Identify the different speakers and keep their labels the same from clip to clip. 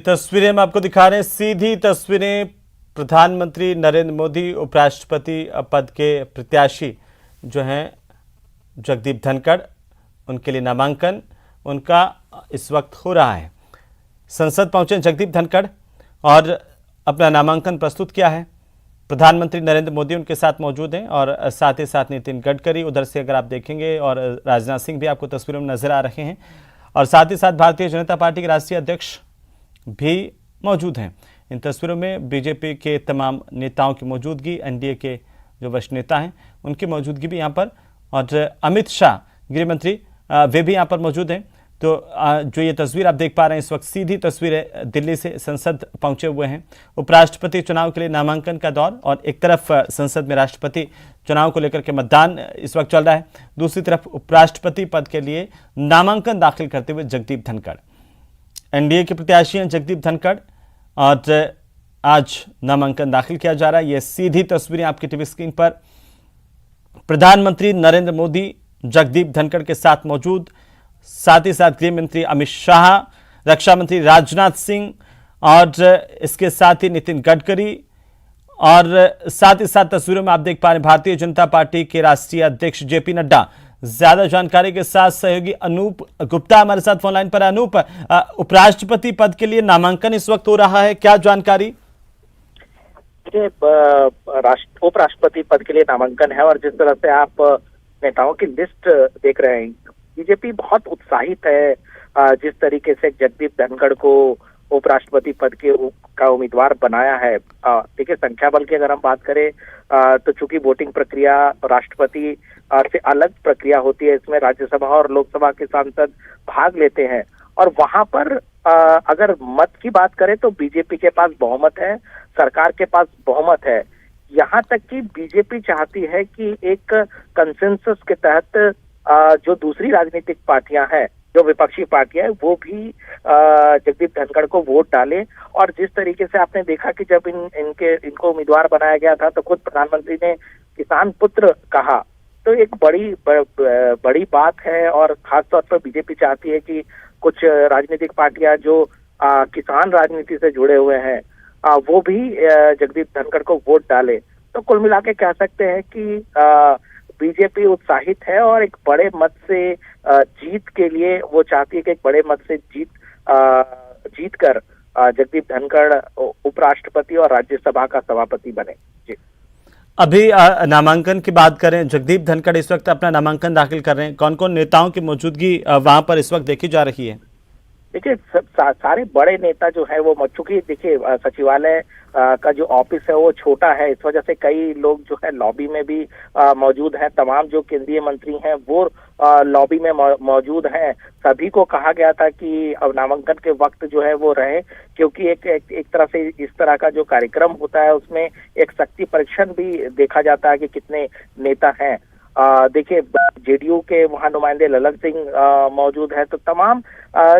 Speaker 1: तस्वीरें हम आपको दिखा रहे हैं, सीधी तस्वीरें। प्रधानमंत्री नरेंद्र मोदी उपराष्ट्रपति पद के प्रत्याशी जो हैं जगदीप धनखड़, उनके लिए नामांकन उनका इस वक्त हो रहा है। संसद पहुंचे जगदीप धनखड़ और अपना नामांकन प्रस्तुत किया है। प्रधानमंत्री नरेंद्र मोदी उनके साथ मौजूद हैं और साथ ही साथ नितिन गडकरी उधर से अगर आप देखेंगे, और राजनाथ सिंह भी आपको तस्वीरों में नजर आ रहे हैं, और साथ ही साथ भारतीय जनता पार्टी के राष्ट्रीय अध्यक्ष भी मौजूद हैं। इन तस्वीरों में बीजेपी के तमाम नेताओं की मौजूदगी, एनडीए के जो वरिष्ठ नेता हैं उनकी मौजूदगी भी यहाँ पर, और अमित शाह गृह मंत्री वे भी यहाँ पर मौजूद हैं। तो जो ये तस्वीर आप देख पा रहे हैं इस वक्त सीधी तस्वीर है, दिल्ली से संसद पहुंचे हुए हैं। उपराष्ट्रपति चुनाव के लिए नामांकन का दौर, और एक तरफ संसद में राष्ट्रपति चुनाव को लेकर के मतदान इस वक्त चल रहा है, दूसरी तरफ उपराष्ट्रपति पद के लिए नामांकन दाखिल करते हुए जगदीप धनखड़। एनडीए के प्रत्याशी हैं जगदीप धनखड़ और आज नामांकन दाखिल किया जा रहा है। ये सीधी तस्वीरें आपकी टीवी स्क्रीन पर। प्रधानमंत्री नरेंद्र मोदी जगदीप धनखड़ के साथ मौजूद, साथ ही साथ गृह मंत्री अमित शाह, रक्षा मंत्री राजनाथ सिंह और इसके साथ ही नितिन गडकरी, और साथ ही साथ तस्वीरों में आप देख पा रहे हैं भारतीय जनता पार्टी के राष्ट्रीय अध्यक्ष जेपी नड्डा। ज्यादा जानकारी के साथ सहयोगी अनूप गुप्ता हमारे साथ फोन लाइन पर। अनूप, उपराष्ट्रपति पद के लिए नामांकन इस वक्त हो रहा है, क्या जानकारी?
Speaker 2: उपराष्ट्रपति पद के लिए नामांकन है, और जिस तरह से आप नेताओं की लिस्ट देख रहे हैं, बीजेपी बहुत उत्साहित है जिस तरीके से जगदीप धनखड़ को उपराष्ट्रपति पद का उम्मीदवार बनाया है। देखिए, संख्या बल की अगर हम बात करें तो चूंकि वोटिंग प्रक्रिया राष्ट्रपति से अलग प्रक्रिया होती है, इसमें राज्यसभा और लोकसभा के सांसद भाग लेते हैं, और वहां पर अगर मत की बात करें तो बीजेपी के पास बहुमत है, सरकार के पास बहुमत है। यहाँ तक कि बीजेपी चाहती है कि एक कंसेंसस के तहत जो दूसरी राजनीतिक पार्टियां हैं, जो विपक्षी पार्टियां हैं, वो भी जगदीप धनखड़ को वोट डाले। और जिस तरीके से आपने देखा कि जब इनको उम्मीदवार बनाया गया था तो खुद प्रधानमंत्री ने किसान पुत्र कहा, तो एक बड़ी बात है। और खासतौर पर बीजेपी चाहती है कि कुछ राजनीतिक पार्टियां जो किसान राजनीति से जुड़े हुए हैं वो भी जगदीप धनखड़ को वोट डाले। तो कुल मिला के कह सकते हैं कि बीजेपी उत्साहित है और एक बड़े मत से जीत के लिए वो चाहती है कि एक बड़े मत से जीत कर जगदीप धनखड़ उपराष्ट्रपति और राज्यसभा का सभापति बने। जी,
Speaker 1: अभी नामांकन की बात करें, जगदीप धनखड़ इस वक्त अपना नामांकन दाखिल कर रहे हैं, कौन कौन नेताओं की मौजूदगी वहां पर इस वक्त देखी जा रही है?
Speaker 2: देखिए, सारे बड़े नेता जो है वो, चूंकि देखिए सचिवालय का जो ऑफिस है वो छोटा है, इस वजह से कई लोग जो है लॉबी में भी मौजूद हैं। तमाम जो केंद्रीय मंत्री हैं वो लॉबी में मौजूद हैं। सभी को कहा गया था कि अब नामांकन के वक्त जो है वो रहे, क्योंकि एक तरह से इस तरह का जो कार्यक्रम होता है उसमें एक शक्ति परीक्षण भी देखा जाता है कि कितने नेता हैं। देखिए, जेडीयू के वहां नुमाइंदे ललन सिंह मौजूद है। तो तमाम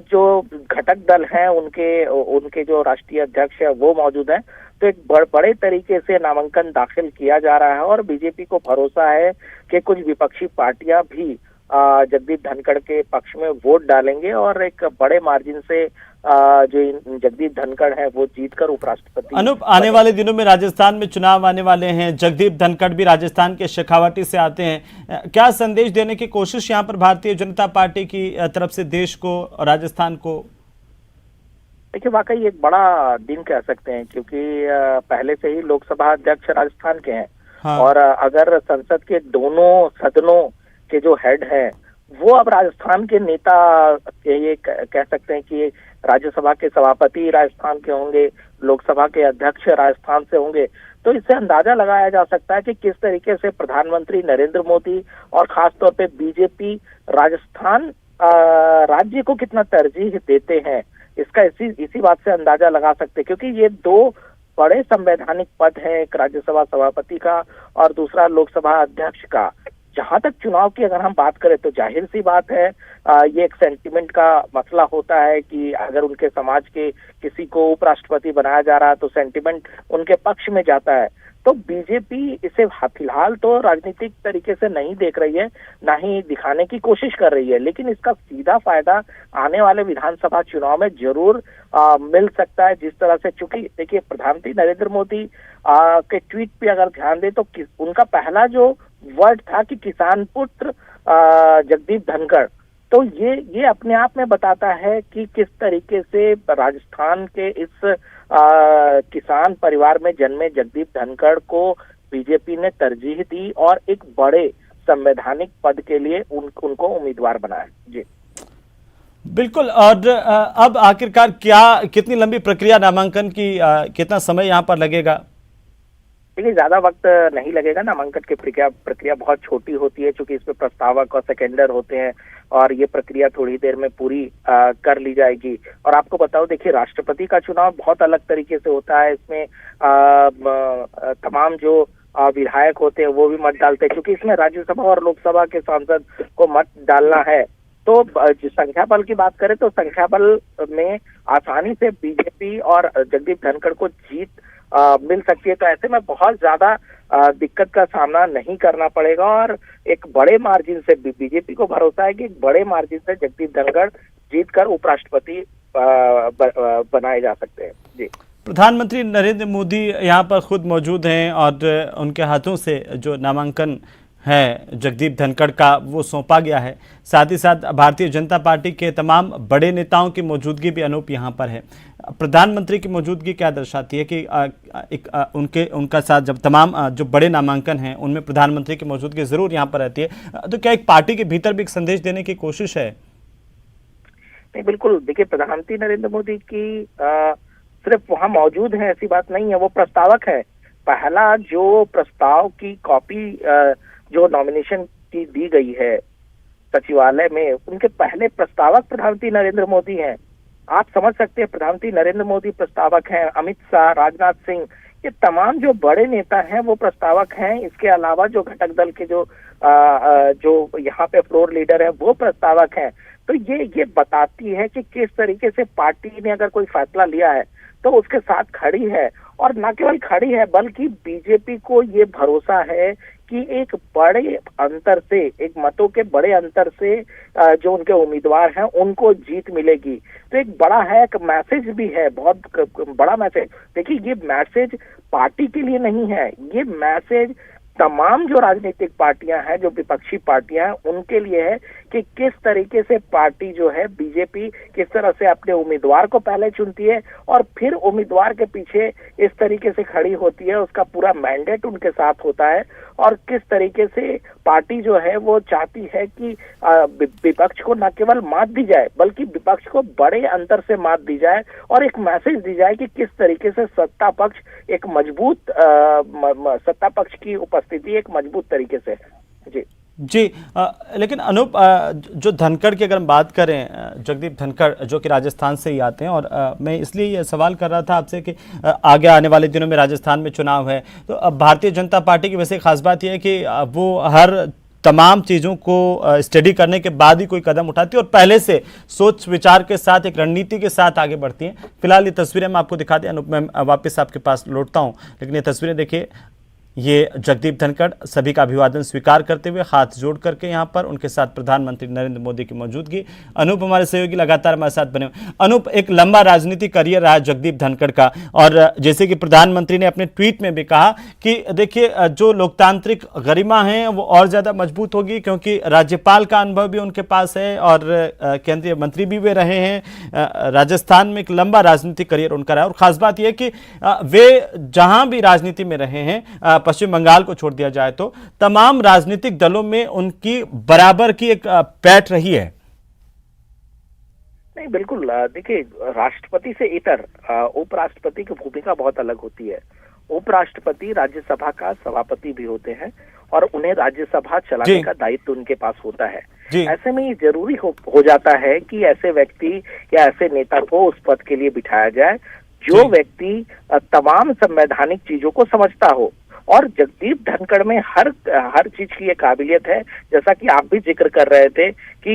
Speaker 2: जो घटक दल हैं उनके जो राष्ट्रीय अध्यक्ष है वो मौजूद हैं। तो एक बड़े तरीके से नामांकन दाखिल किया जा रहा है, और बीजेपी को भरोसा है कि कुछ विपक्षी पार्टियां भी जगदीप धनखड़ के पक्ष में वोट डालेंगे, और एक बड़े मार्जिन से जो जगदीप धनखड़ है वो जीतकर उपराष्ट्रपति।
Speaker 1: अनूप, आने वाले दिनों में राजस्थान में चुनाव आने वाले हैं, जगदीप धनखड़ भी राजस्थान के शेखावाटी से आते हैं, क्या संदेश देने की कोशिश यहाँ पर भारतीय जनता पार्टी की तरफ से देश को और राजस्थान को?
Speaker 2: देखिए, वाकई एक बड़ा दिन कह सकते हैं, क्योंकि पहले से ही लोकसभा अध्यक्ष राजस्थान के हैं। हाँ। और अगर संसद के दोनों सदनों के जो हेड हैं वो अब राजस्थान के नेता, ये कह सकते हैं कि राज्यसभा के सभापति राजस्थान के होंगे, लोकसभा के अध्यक्ष राजस्थान से होंगे। तो इससे अंदाजा लगाया जा सकता है कि किस तरीके से प्रधानमंत्री नरेंद्र मोदी और खासतौर पे बीजेपी राजस्थान राज्य को कितना तरजीह देते हैं। इसका इसी बात से अंदाजा लगा सकते हैं, क्योंकि ये दो बड़े संवैधानिक पद हैं, एक राज्यसभा सभापति का और दूसरा लोकसभा अध्यक्ष का। जहां तक चुनाव की अगर हम बात करें तो जाहिर सी बात है, ये एक सेंटिमेंट का मसला होता है कि अगर उनके समाज के किसी को उपराष्ट्रपति बनाया जा रहा है तो सेंटिमेंट उनके पक्ष में जाता है। तो बीजेपी इसे फिलहाल तो राजनीतिक तरीके से नहीं देख रही है, ना ही दिखाने की कोशिश कर रही है, लेकिन इसका सीधा फायदा आने वाले विधानसभा चुनाव में जरूर मिल सकता है। जिस तरह से, चूंकि देखिए प्रधानमंत्री नरेंद्र मोदी के ट्वीट पे अगर ध्यान दे तो उनका पहला जो वर्ड था कि किसान पुत्र जगदीप धनखड़, तो ये अपने आप में बताता है कि किस तरीके से राजस्थान के इस किसान परिवार में जन्मे जगदीप धनखड़ को बीजेपी ने तरजीह दी और एक बड़े संवैधानिक पद के लिए उनको उम्मीदवार बनाया। जी
Speaker 1: बिल्कुल। और अब आखिरकार कितनी लंबी प्रक्रिया नामांकन की, कितना समय यहाँ पर लगेगा?
Speaker 2: देखिए ज्यादा वक्त नहीं लगेगा। नामांकन की प्रक्रिया बहुत छोटी होती है, क्योंकि इसमें प्रस्तावक और सेकेंडर होते हैं और ये प्रक्रिया थोड़ी देर में पूरी कर ली जाएगी। और आपको बताओ, देखिए राष्ट्रपति का चुनाव बहुत अलग तरीके से होता है। इसमें तमाम जो विधायक होते हैं वो भी मत डालते हैं, क्योंकि इसमें राज्यसभा और लोकसभा के सांसद को मत डालना है। तो संख्या बल की बात करें तो संख्या बल में आसानी से बीजेपी और जगदीप धनखड़ को जीत मिल सकती है। तो ऐसे में बहुत ज्यादा दिक्कत का सामना नहीं करना पड़ेगा और एक बड़े मार्जिन से बीजेपी को भरोसा है कि एक बड़े मार्जिन से जगदीप धनखड़ जीतकर उपराष्ट्रपति बनाए जा सकते हैं। जी,
Speaker 1: प्रधानमंत्री नरेंद्र मोदी यहाँ पर खुद मौजूद हैं और उनके हाथों से जो नामांकन है जगदीप धनखड़ का वो सौंपा गया है। साथ ही साथ भारतीय जनता पार्टी के तमाम बड़े नेताओं की मौजूदगी भी अनूप यहाँ पर है। प्रधानमंत्री की मौजूदगी क्या दर्शाती है कि उनका साथ जब तमाम जो बड़े नामांकन हैं उनमें प्रधानमंत्री की मौजूदगी जरूर यहाँ पर रहती है, तो क्या एक पार्टी के भीतर भी एक संदेश देने की कोशिश है?
Speaker 2: नहीं, बिल्कुल। देखिए प्रधानमंत्री नरेंद्र मोदी की सिर्फ वहां मौजूद है ऐसी बात नहीं है, वो प्रस्तावक है। पहला जो प्रस्ताव की कॉपी जो नॉमिनेशन की दी गई है सचिवालय में, उनके पहले प्रस्तावक प्रधानमंत्री नरेंद्र मोदी हैं। आप समझ सकते हैं, प्रधानमंत्री नरेंद्र मोदी प्रस्तावक हैं, अमित शाह, राजनाथ सिंह, ये तमाम जो बड़े नेता हैं वो प्रस्तावक हैं। इसके अलावा जो घटक दल के जो यहाँ पे फ्लोर लीडर है वो प्रस्तावक हैं। तो ये बताती है कि किस तरीके से पार्टी ने अगर कोई फैसला लिया है तो उसके साथ खड़ी है, और न केवल खड़ी है बल्कि बीजेपी को ये भरोसा है कि एक बड़े अंतर से, एक मतों के बड़े अंतर से जो उनके उम्मीदवार हैं उनको जीत मिलेगी। तो एक बड़ा है, एक मैसेज भी है, बहुत बड़ा मैसेज। देखिए ये मैसेज पार्टी के लिए नहीं है, ये मैसेज तमाम जो राजनीतिक पार्टियां हैं, जो विपक्षी पार्टियां हैं, उनके लिए है कि किस तरीके से पार्टी जो है बीजेपी किस तरह से अपने उम्मीदवार को पहले चुनती है और फिर उम्मीदवार के पीछे इस तरीके से खड़ी होती है, उसका पूरा मैंडेट उनके साथ होता है। और किस तरीके से पार्टी जो है वो चाहती है कि विपक्ष को न केवल मात दी जाए बल्कि विपक्ष को बड़े अंतर से मात दी जाए और एक मैसेज दी जाए कि किस तरीके से सत्ता पक्ष एक मजबूत सत्ता पक्ष की उपस्थिति एक मजबूत तरीके से। जी
Speaker 1: लेकिन अनूप, जो धनखड़ की अगर हम बात करें, जगदीप धनखड़ जो कि राजस्थान से ही आते हैं, और मैं इसलिए ये सवाल कर रहा था आपसे कि आगे आने वाले दिनों में राजस्थान में चुनाव है, तो अब भारतीय जनता पार्टी की वैसे खास बात यह है कि वो हर तमाम चीज़ों को स्टडी करने के बाद ही कोई कदम उठाती है और पहले से सोच विचार के साथ एक रणनीति के साथ आगे बढ़ती हैं। फिलहाल ये तस्वीरें हम आपको दिखाते हैं। अनूप, मैं वापस आपके पास लौटता हूँ, लेकिन ये तस्वीरें देखिए, ये जगदीप धनखड़ सभी का अभिवादन स्वीकार करते हुए हाथ जोड़ करके यहाँ पर, उनके साथ प्रधानमंत्री नरेंद्र मोदी की मौजूदगी। अनूप हमारे सहयोगी लगातार हमारे साथ बने हुए। अनूप, एक लंबा राजनीतिक करियर रहा जगदीप धनखड़ का, और जैसे कि प्रधानमंत्री ने अपने ट्वीट में भी कहा कि देखिए जो लोकतांत्रिक गरिमा है वो और ज़्यादा मजबूत होगी, क्योंकि राज्यपाल का अनुभव भी उनके पास है और केंद्रीय मंत्री भी वे रहे हैं। राजस्थान में एक लंबा राजनीतिक करियर उनका रहा, और खास बात यह कि वे जहाँ भी राजनीति में रहे हैं, पश्चिम बंगाल को छोड़ दिया जाए तो तमाम राजनीतिक दलों में उनकी बराबर की एक पैठ रही है।
Speaker 2: नहीं, बिल्कुल। देखिए राष्ट्रपति से इतर उपराष्ट्रपति की भूमिका बहुत अलग होती है। उपराष्ट्रपति राज्यसभा का सभापति भी होते हैं और उन्हें राज्यसभा चलाने का दायित्व उनके पास होता है। ऐसे में ये जरूरी हो जाता है कि ऐसे व्यक्ति या ऐसे नेता को उस पद के लिए बिठाया जाए जो व्यक्ति तमाम संवैधानिक चीजों को समझता हो। और जगदीप धनखड़ में हर चीज की ये काबिलियत है, जैसा कि आप भी जिक्र कर रहे थे कि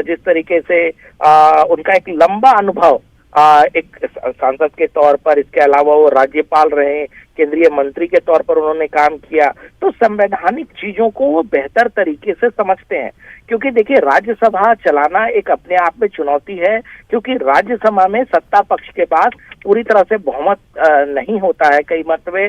Speaker 2: जिस तरीके से उनका एक लंबा अनुभव एक सांसद के तौर पर, इसके अलावा वो राज्यपाल रहे, केंद्रीय मंत्री के तौर पर उन्होंने काम किया, तो संवैधानिक चीजों को वो बेहतर तरीके से समझते हैं। क्योंकि देखिए, राज्यसभा चलाना एक अपने आप में चुनौती है, क्योंकि राज्यसभा में सत्ता पक्ष के पास पूरी तरह से बहुमत नहीं होता है, कई मर्तबे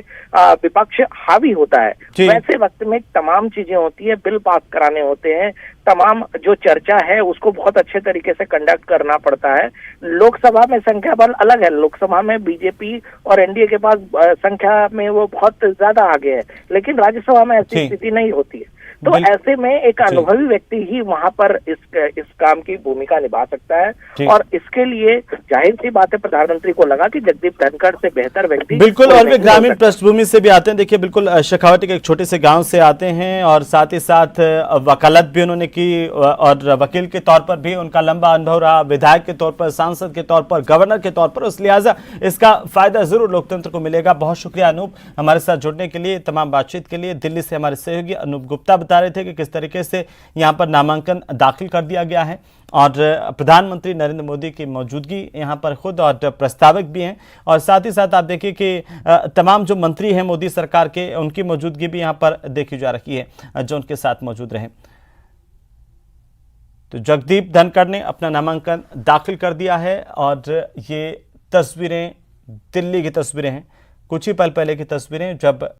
Speaker 2: विपक्ष हावी होता है। वैसे वक्त में तमाम चीजें होती है, बिल पास कराने होते हैं, तमाम जो चर्चा है उसको बहुत अच्छे तरीके से कंडक्ट करना पड़ता है। लोकसभा में संख्या बल अलग है, लोकसभा में बीजेपी और एनडीए के पास संख्या में वो बहुत ज्यादा आगे है, लेकिन राज्यसभा में ऐसी स्थिति नहीं होती है। तो ऐसे में एक अनुभवी व्यक्ति ही वहां पर इस काम की भूमिका निभा सकता है, और इसके लिए जाहिर सी बात है प्रधानमंत्री को लगा कि जगदीप धनखड़ से बेहतर व्यक्ति
Speaker 1: बिल्कुल, और वे ग्रामीण पृष्ठभूमि से भी आते हैं। देखिए, बिल्कुल शेखावटी के एक छोटे से गांव से आते हैं, और साथ ही साथ वकालत भी उन्होंने की, और वकील के तौर पर भी उनका लंबा अनुभव रहा, विधायक के तौर पर, सांसद के तौर पर, गवर्नर के तौर पर। उस लिहाजा इसका फायदा जरूर लोकतंत्र को मिलेगा। बहुत शुक्रिया अनूप, हमारे साथ जुड़ने के लिए, तमाम बातचीत के लिए। दिल्ली से हमारे सहयोगी अनूप गुप्ता बता रहे थे कि किस तरीके से यहां पर नामांकन दाखिल कर दिया गया है, और प्रधानमंत्री नरेंद्र मोदी की मौजूदगी यहां पर खुद और प्रस्तावक भी हैं, और साथ ही साथ आप देखिए कि तमाम जो मंत्री हैं मोदी सरकार के, उनकी मौजूदगी भी यहां पर देखी जा रही है, जो उनके साथ मौजूद रहे। तो जगदीप धनखड़ ने अपना नामांकन दाखिल कर दिया है, और ये तस्वीरें दिल्ली की तस्वीरें हैं, कुछ ही पल पहले की तस्वीरें, जब